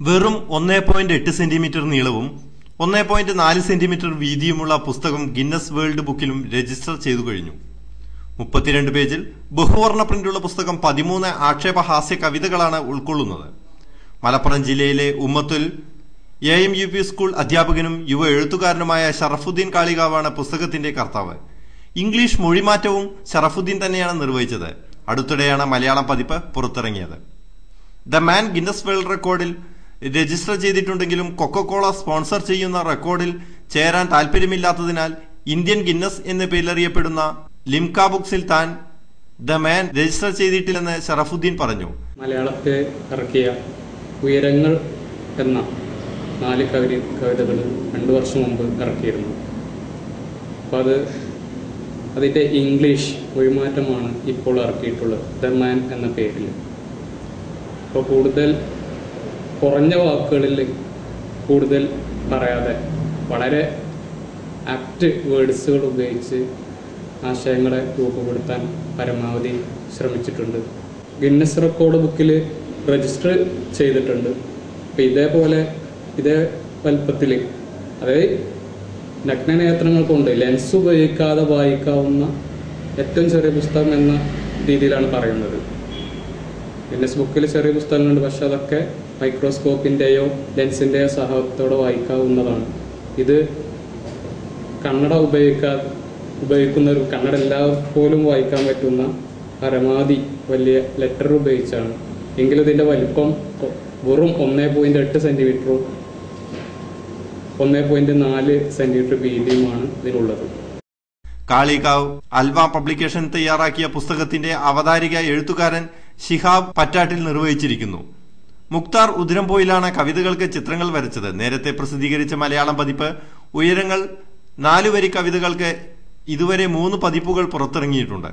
വെറും 1.8 സെന്റിമീറ്റർ നീളവും 1.4 സെന്റിമീറ്റർ വീതിയുമുള്ള പുസ്തകം ഗിന്നസ് വേൾഡ് ബുക്കിലും രജിസ്റ്റർ ചെയ്തു കഴിഞ്ഞു. 32 പേജിൽ ബഹുവർണ്ണ പ്രിന്റുള്ള പുസ്തകം 13 ആക്ഷേപഹാസ്യ കവിതകളാണ് ഉൾക്കൊള്ളുന്നത്. മലപ്പുറം ജില്ലയിലെ ഉമ്മത്തുൽ AMUP സ്കൂൾ അധ്യാപകനും യുവ എഴുത്തുകാരനുമായ ഷറഫുദ്ദീൻ കാളികാവാണ് പുസ്തകത്തിന്റെ കർത്താവ്. ഇംഗ്ലീഷ് മൊഴിമാറ്റവും ഷറഫുദ്ദീൻ തന്നെയാണ് നിർവഹിച്ചത്. അടുത്തിടെയാണ് മലയാളം പതിപ്പ് പുറത്തിറങ്ങിയത്. ദ മാൻ ഗിന്നസ് വേൾഡ് റെക്കോർഡിൽ രജിസ്റ്റർ ചെയ്തിട്ടുണ്ടെങ്കിലും കൊക്കക്കോള സ്പോൺസർ ചെയ്യുന്ന റെക്കോർഡിൽ ചേരാൻ താല്പര്യമില്ലാത്തതിനാൽ ഇന്ത്യൻ ഗിന്നസ് എന്ന് പേരിലറിയപ്പെടുന്ന ലിംക ബുക്സിൽ താൻ ദ മാൻ രജിസ്റ്റർ ചെയ്തിട്ടില്ലെന്ന് ഷറഫുദ്ദീൻ പറഞ്ഞു. മലയാളത്തിൽ ഇറക്കിയ ഉയരങ്ങൾ എന്ന 4 കവിതകൾ 2 വർഷം മുമ്പ് ഇറക്കിയിരുന്നു. അപ്പോൾ അതിൻ്റെ ഇംഗ്ലീഷ് മൊഴിമാറ്റമാണ് ഇപ്പോൾ ഇറക്കിയിട്ടുള്ളത്, ദ മാൻ എന്ന പേരിൽ. അപ്പോൾ കൂടുതൽ കുറഞ്ഞ വാക്കുകളിൽ കൂടുതൽ പറയാതെ വളരെ ആപ്റ്റ് വേർഡ്സുകൾ ഉപയോഗിച്ച് ആശയങ്ങളെ രൂപപ്പെടുത്താൻ പരമാവധി ശ്രമിച്ചിട്ടുണ്ട്. ഗിന്നസ് റെക്കോർഡ് ബുക്കിൽ രജിസ്റ്റർ ചെയ്തിട്ടുണ്ട്. അപ്പോൾ ഇതേ വലുപ്പത്തിൽ, അതായത് നഗ്നനേത്രങ്ങൾ കൊണ്ട് ലെൻസ് ഉപയോഗിക്കാതെ വായിക്കാവുന്ന ഏറ്റവും ചെറിയ പുസ്തകം എന്ന രീതിയിലാണ് പറയുന്നത്. ഗിന്നസ് ബുക്കിൽ ചെറിയ പുസ്തകങ്ങളുണ്ട്, പക്ഷെ അതൊക്കെ മൈക്രോസ്കോപ്പിൻ്റെയോ ലെൻസിൻ്റെയോ സഹായത്തോടെ വായിക്കാവുന്നതാണ്. ഇത് കണ്ണട ഉപയോഗിക്കുന്നവർ, കണ്ണട എല്ലാവർക്കും വായിക്കാൻ പറ്റുന്ന പരമാവധി വലിയ ലെറ്റർ ഉപയോഗിച്ചാണ്. എങ്കിലും ഇതിൻ്റെ വലിപ്പം വെറും 1.8 സെൻറ്റിമീറ്ററും 1.4 സെൻറ്റിമീറ്റർ വീതിയുമാണ് ഇതിനുള്ളത്. കാളികാവ് അൽവ പബ്ലിക്കേഷൻ തയ്യാറാക്കിയ പുസ്തകത്തിന്റെ അവതാരിക എഴുത്തുകാരൻ ശിഹാബ് പറ്റാട്ടിൽ നിർവഹിച്ചിരിക്കുന്നു. മുക്താർ ഉദിരംപോയിലാണ് കവിതകൾക്ക് ചിത്രങ്ങൾ വരച്ചത്. നേരത്തെ പ്രസിദ്ധീകരിച്ച മലയാളം പതിപ്പ് ഉയരങ്ങൾ 4 വരി കവിതകൾക്ക് ഇതുവരെ 3 പതിപ്പുകൾ പുറത്തിറങ്ങിയിട്ടുണ്ട്.